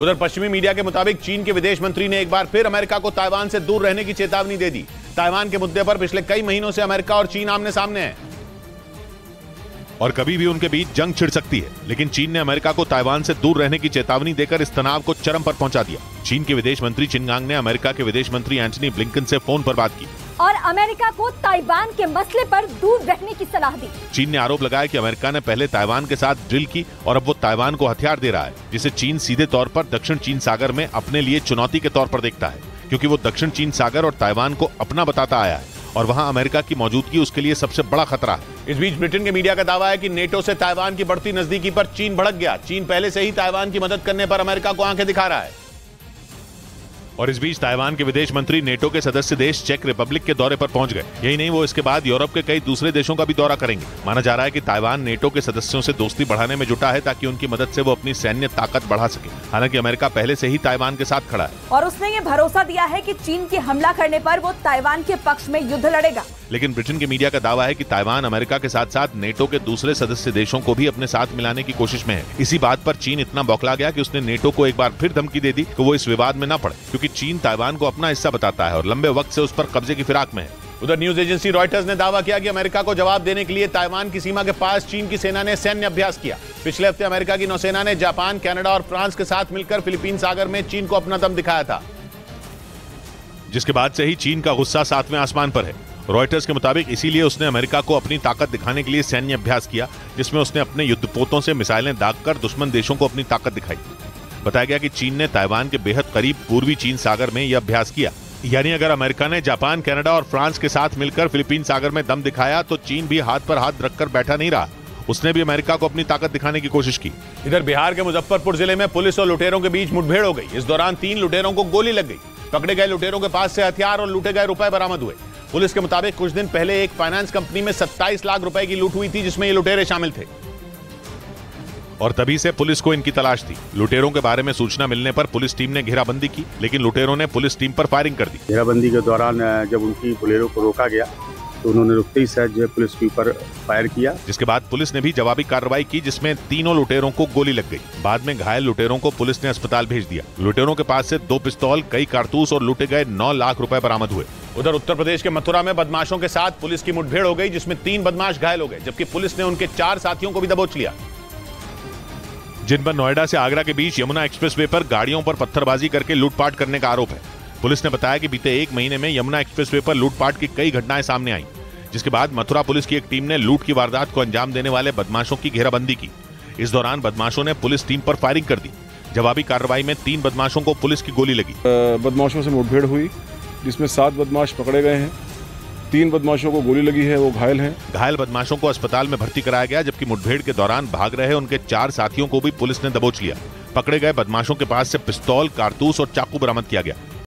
उधर पश्चिमी मीडिया के मुताबिक चीन के विदेश मंत्री ने एक बार फिर अमेरिका को ताइवान से दूर रहने की चेतावनी दे दी। ताइवान के मुद्दे पर पिछले कई महीनों से अमेरिका और चीन आमने सामने हैं और कभी भी उनके बीच जंग छिड़ सकती है, लेकिन चीन ने अमेरिका को ताइवान से दूर रहने की चेतावनी देकर इस तनाव को चरम पर पहुंचा दिया। चीन के विदेश मंत्री चिनगांग ने अमेरिका के विदेश मंत्री एंटनी ब्लिंकन से फोन पर बात की और अमेरिका को ताइवान के मसले पर दूर रहने की सलाह दी। चीन ने आरोप लगाया कि अमेरिका ने पहले ताइवान के साथ ड्रिल की और अब वो ताइवान को हथियार दे रहा है, जिसे चीन सीधे तौर पर दक्षिण चीन सागर में अपने लिए चुनौती के तौर पर देखता है, क्योंकि वो दक्षिण चीन सागर और ताइवान को अपना बताता आया है और वहां अमेरिका की मौजूदगी उसके लिए सबसे बड़ा खतरा है। इस बीच ब्रिटेन के मीडिया का दावा है कि नेटो से ताइवान की बढ़ती नजदीकी पर चीन भड़क गया। चीन पहले से ही ताइवान की मदद करने पर अमेरिका को आंखें दिखा रहा है। और इस बीच ताइवान के विदेश मंत्री नेटो के सदस्य देश चेक रिपब्लिक के दौरे पर पहुंच गए। यही नहीं, वो इसके बाद यूरोप के कई दूसरे देशों का भी दौरा करेंगे। माना जा रहा है कि ताइवान नेटो के सदस्यों से दोस्ती बढ़ाने में जुटा है ताकि उनकी मदद से वो अपनी सैन्य ताकत बढ़ा सके। हालांकि अमेरिका पहले से ही ताइवान के साथ खड़ा है और उसने ये भरोसा दिया है कि चीन के हमला करने पर वो ताइवान के पक्ष में युद्ध लड़ेगा। लेकिन ब्रिटेन के मीडिया का दावा है कि ताइवान अमेरिका के साथ साथ नेटो के दूसरे सदस्य देशों को भी अपने साथ मिलाने की कोशिश में है। इसी बात पर चीन इतना बौखला गया कि उसने नेटो को एक बार फिर धमकी दे दी कि वो इस विवाद में न पड़े, क्योंकि चीन ताइवान को अपना हिस्सा बताता है और लंबे वक्त से उस पर कब्जे की फिराक में है। उधर न्यूज एजेंसी रॉयटर्स ने दावा किया कि अमेरिका को जवाब देने के लिए ताइवान की सीमा के पास चीन की सेना ने सैन्य अभ्यास किया। पिछले हफ्ते अमेरिका की नौसेना ने जापान, कनाडा और फ्रांस के साथ मिलकर फिलीपीन सागर में चीन को अपना दम दिखाया था, जिसके बाद से ही चीन का गुस्सा 7वें आसमान पर है। रॉयटर्स के मुताबिक इसीलिए उसने अमेरिका को अपनी ताकत दिखाने के लिए सैन्य अभ्यास किया, जिसमें उसने अपने युद्धपोतों से मिसाइलें दागकर दुश्मन देशों को अपनी ताकत दिखाई। बताया गया कि चीन ने ताइवान के बेहद करीब पूर्वी चीन सागर में यह अभ्यास किया। यानी अगर अमेरिका ने जापान, कनाडा और फ्रांस के साथ मिलकर फिलीपीन सागर में दम दिखाया तो चीन भी हाथ पर हाथ रखकर बैठा नहीं रहा, उसने भी अमेरिका को अपनी ताकत दिखाने की कोशिश की। इधर बिहार के मुजफ्फरपुर जिले में पुलिस और लुटेरों के बीच मुठभेड़ हो गई। इस दौरान 3 लुटेरों को गोली लग गई। पकड़े गए लुटेरों के पास से हथियार और लूटे गए रुपए बरामद हुए। पुलिस के मुताबिक कुछ दिन पहले एक फाइनेंस कंपनी में 27 लाख रुपए की लूट हुई थी, जिसमें ये लुटेरे शामिल थे और तभी से पुलिस को इनकी तलाश थी। लुटेरों के बारे में सूचना मिलने पर पुलिस टीम ने घेराबंदी की, लेकिन लुटेरों ने पुलिस टीम पर फायरिंग कर दी। घेराबंदी के दौरान जब उनकी बोलेरो को रोका गया तो उन्होंने रुकते ही शायद जो है पुलिस के ऊपर फायर किया, जिसके बाद पुलिस ने भी जवाबी कार्रवाई की, जिसमें तीनों लुटेरों को गोली लग गई। बाद में घायल लुटेरों को पुलिस ने अस्पताल भेज दिया। लुटेरों के पास से 2 पिस्तौल, कई कारतूस और लूटे गए 9 लाख रुपए बरामद हुए। उधर उत्तर प्रदेश के मथुरा में बदमाशों के साथ पुलिस की मुठभेड़ हो गई, जिसमें 3 बदमाश घायल हो गए, जबकि पुलिस ने उनके 4 साथियों को भी दबोच लिया, जिन पर नोएडा से आगरा के बीच यमुना एक्सप्रेसवे पर गाड़ियों पर पत्थरबाजी करके लूटपाट करने का आरोप है। पुलिस ने बताया कि बीते 1 महीने में यमुना एक्सप्रेसवे पर लूटपाट की कई घटनाएं सामने आई, जिसके बाद मथुरा पुलिस की एक टीम ने लूट की वारदात को अंजाम देने वाले बदमाशों की घेराबंदी की। इस दौरान बदमाशों ने पुलिस टीम पर फायरिंग कर दी। जवाबी कार्रवाई में 3 बदमाशों को पुलिस की गोली लगी। बदमाशों से मुठभेड़ हुई, जिसमें 7 बदमाश पकड़े गए हैं। 3 बदमाशों को गोली लगी है, वो घायल हैं। घायल बदमाशों को अस्पताल में भर्ती कराया गया, जबकि मुठभेड़ के दौरान भाग रहे उनके 4 साथियों को भी पुलिस ने दबोच लिया। पकड़े गए बदमाशों के पास से पिस्तौल, कारतूस और चाकू बरामद किया गया।